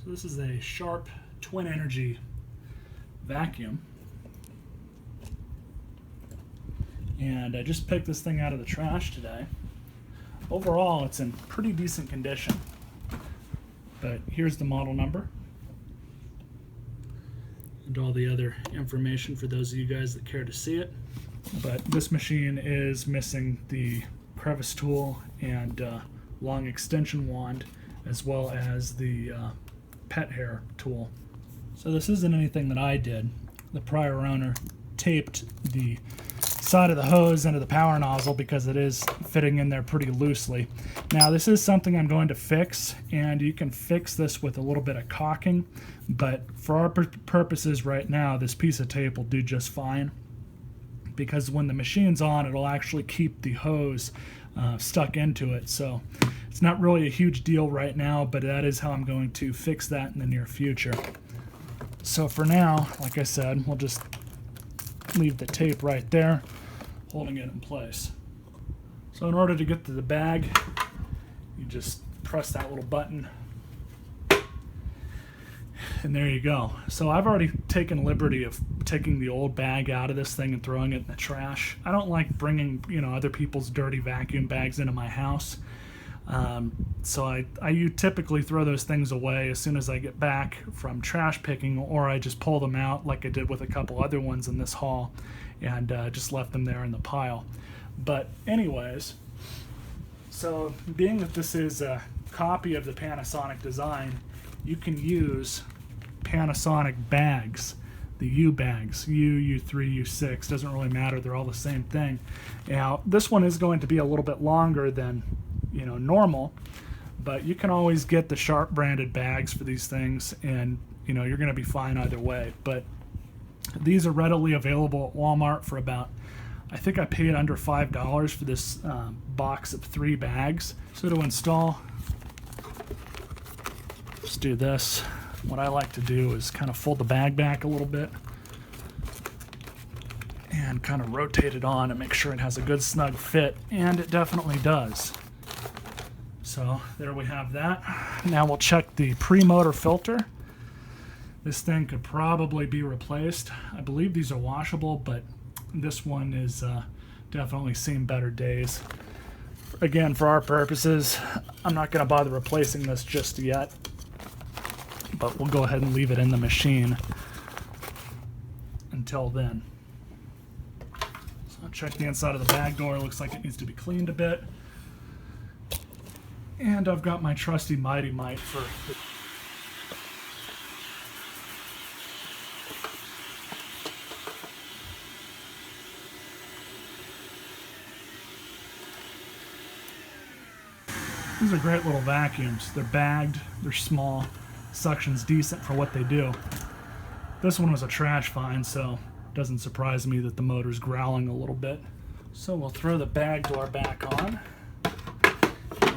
So this is a Sharp twin energy vacuum. And I just picked this thing out of the trash today. Overall, it's in pretty decent condition. But here's the model number and all the other information for those of you guys that care to see it. But this machine is missing the crevice tool and long extension wand, as well as the pet hair tool. So this isn't anything that I did. The prior owner taped the side of the hose into the power nozzle because it is fitting in there pretty loosely. Now this is something I'm going to fix, and you can fix this with a little bit of caulking, but for our purposes right now, this piece of tape will do just fine, because when the machine's on, it'll actually keep the hose stuck into it. So it's not really a huge deal right now, but that is how I'm going to fix that in the near future. So for now, like I said, we'll just leave the tape right there, holding it in place. So in order to get to the bag, you just press that little button, and there you go. So I've already taken liberty of taking the old bag out of this thing and throwing it in the trash. I don't like bringing, other people's dirty vacuum bags into my house. So I typically throw those things away as soon as I get back from trash picking, or I just pull them out like I did with a couple other ones in this haul, and just left them there in the pile. But anyways, so being that this is a copy of the Panasonic design, you can use Panasonic bags, the U bags, U, U3, U6, doesn't really matter, they're all the same thing. Now this one is going to be a little bit longer than normal, but you can always get the Sharp branded bags for these things, and you're going to be fine either way. But these are readily available at Walmart for about, I think I paid under $5 for this box of 3 bags. So to install, just do this. What I like to do is kind of fold the bag back a little bit and kind of rotate it on and make sure it has a good snug fit, and it definitely does. So there we have that. Now we'll check the premotor filter. This thing could probably be replaced. I believe these are washable, but this one is definitely seen better days. Again, for our purposes, I'm not going to bother replacing this just yet, but we'll go ahead and leave it in the machine until then. So I'll check the inside of the bag door. Looks like it needs to be cleaned a bit. And I've got my trusty Mighty Mite for these are great little vacuums. They're bagged, they're small, suction's decent for what they do. This one was a trash find, so it doesn't surprise me that the motor's growling a little bit. So we'll throw the bag door back on.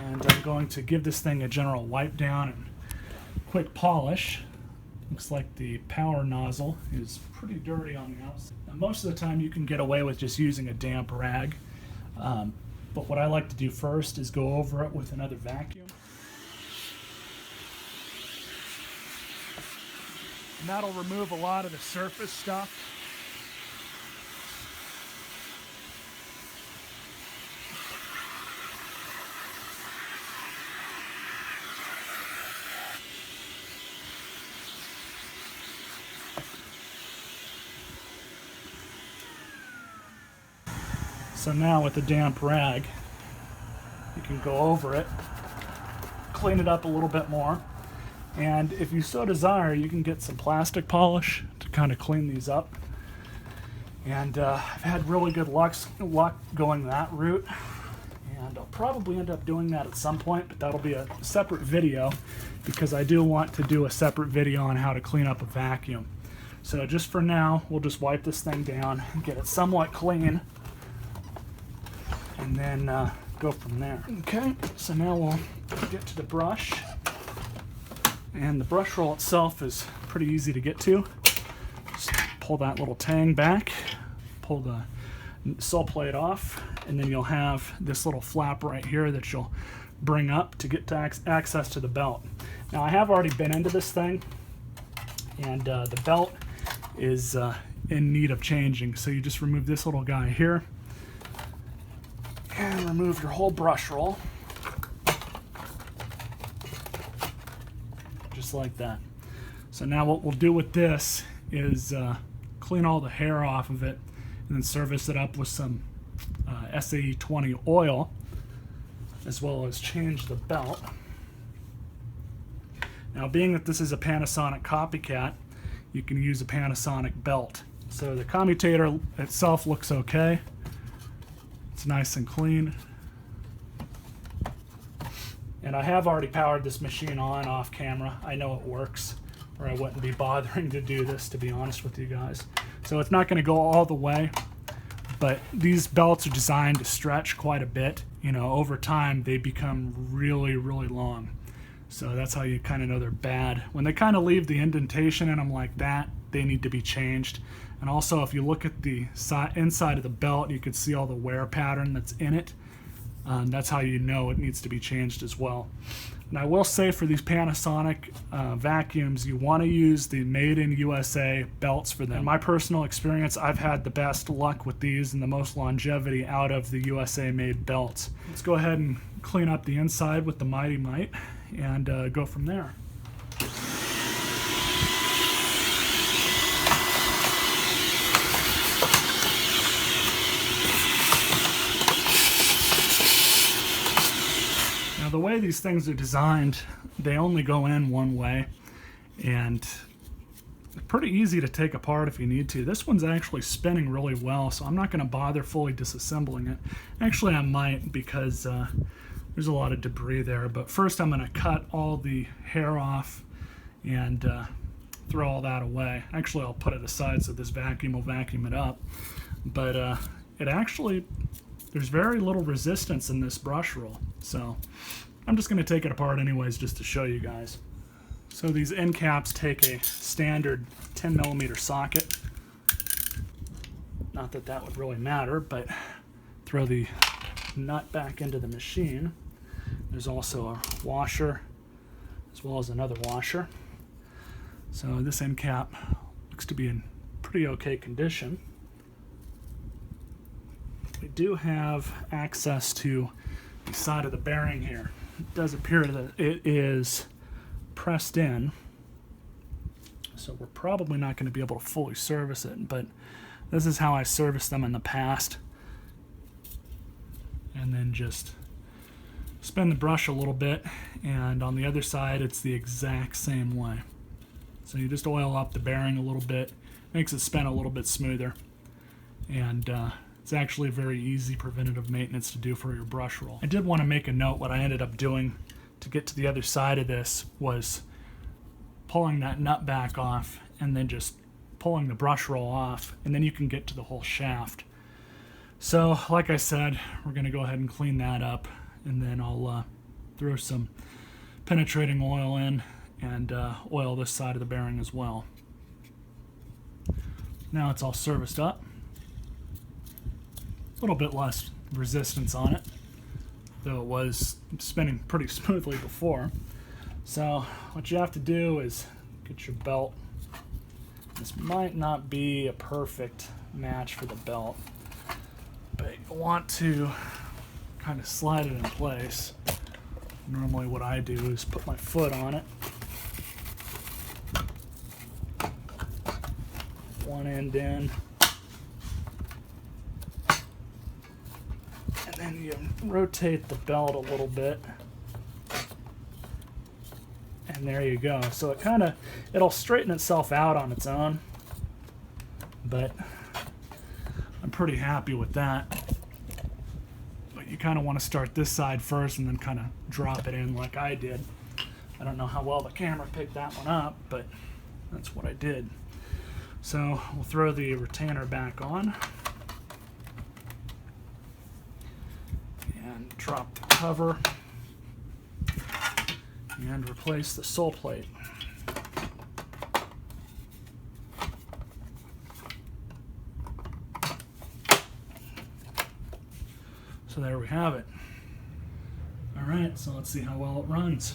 And I'm going to give this thing a general wipe down and quick polish. Looks like the power nozzle is pretty dirty on the outside. Now, most of the time you can get away with just using a damp rag. But what I like to do first is go over it with another vacuum. And that'll remove a lot of the surface stuff. So now with a damp rag, you can go over it, clean it up a little bit more, and if you so desire, you can get some plastic polish to kind of clean these up. And I've had really good luck going that route, and I'll probably end up doing that at some point, but that'll be a separate video, because I do want to do a separate video on how to clean up a vacuum. So just for now, we'll just wipe this thing down, get it somewhat clean, and then go from there. Okay, so now we'll get to the brush. And the brush roll itself is pretty easy to get to. Just pull that little tang back, pull the sole plate off, and then you'll have this little flap right here that you'll bring up to get to access to the belt. Now I have already been into this thing, and the belt is in need of changing. So you just remove this little guy here and remove your whole brush roll, just like that. So now what we'll do with this is clean all the hair off of it and then service it up with some SAE20 oil, as well as change the belt. Now, being that this is a Panasonic copycat, you can use a Panasonic belt. So the commutator itself looks okay. It's nice and clean. And I have already powered this machine on off camera. I know it works, or I wouldn't be bothering to do this, to be honest with you guys. So it's not going to go all the way, but these belts are designed to stretch quite a bit. You know, over time they become really, really long. So that's how you kind of know they're bad. When they kind of leave the indentation in them like that, they need to be changed. And also, if you look at the inside of the belt, you can see all the wear pattern that's in it. That's how you know it needs to be changed as well. And I will say, for these Panasonic vacuums, you want to use the Made in USA belts for them. In my personal experience, I've had the best luck with these and the most longevity out of the USA made belts. Let's go ahead and clean up the inside with the Mighty Mite and go from there. Now, the way these things are designed, they only go in one way, and they're pretty easy to take apart if you need to. This one's actually spinning really well, so I'm not going to bother fully disassembling it. Actually, I might, because there's a lot of debris there. But first, I'm going to cut all the hair off and throw all that away. Actually, I'll put it aside so this vacuum will vacuum it up. But it actually, there's very little resistance in this brush roll. So I'm just going to take it apart anyways, just to show you guys. So these end caps take a standard 10mm socket. Not that that would really matter, but throw the nut back into the machine. There's also a washer as well as another washer. So this end cap looks to be in pretty okay condition. We do have access to the side of the bearing here. It does appear that it is pressed in, so we're probably not going to be able to fully service it, but this is how I serviced them in the past. And then just spin the brush a little bit, and on the other side it's the exact same way. So you just oil up the bearing a little bit, makes it spin a little bit smoother, and it's actually very easy preventative maintenance to do for your brush roll. I did want to make a note. What I ended up doing to get to the other side of this was pulling that nut back off and then just pulling the brush roll off, and then you can get to the whole shaft. So like I said, we're going to go ahead and clean that up, and then I'll throw some penetrating oil in and oil this side of the bearing as well. Now it's all serviced up. A little bit less resistance on it, though it was spinning pretty smoothly before. So what you have to do is get your belt. This might not be a perfect match for the belt, but you want to kind of slide it in place. Normally what I do is put my foot on it, one end in, and then you rotate the belt a little bit, and there you go. So it it'll straighten itself out on its own, but I'm pretty happy with that. But you kind of want to start this side first and then kind of drop it in like I did. I don't know how well the camera picked that one up, but that's what I did. So we'll throw the retainer back on and drop the cover and replace the sole plate. So there we have it. All right, so let's see how well it runs.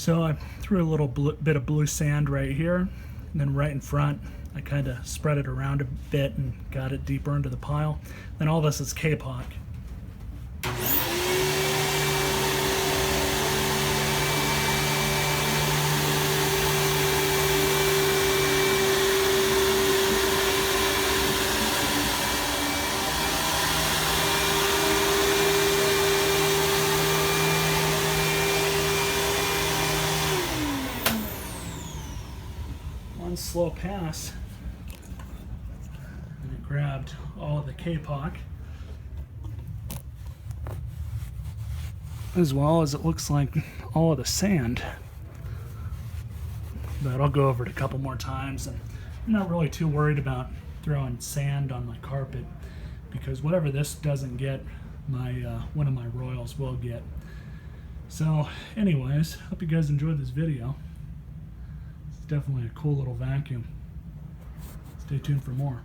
So I threw a little bit of blue sand right here, and then right in front I kind of spread it around a bit and got it deeper into the pile. Then all this is kapok. One slow pass, and it grabbed all of the kapok, as well as it looks like all of the sand. But I'll go over it a couple more times, and I'm not really too worried about throwing sand on my carpet, because whatever this doesn't get, my one of my royals will get. So anyways, hope you guys enjoyed this video. It's definitely a cool little vacuum. Stay tuned for more.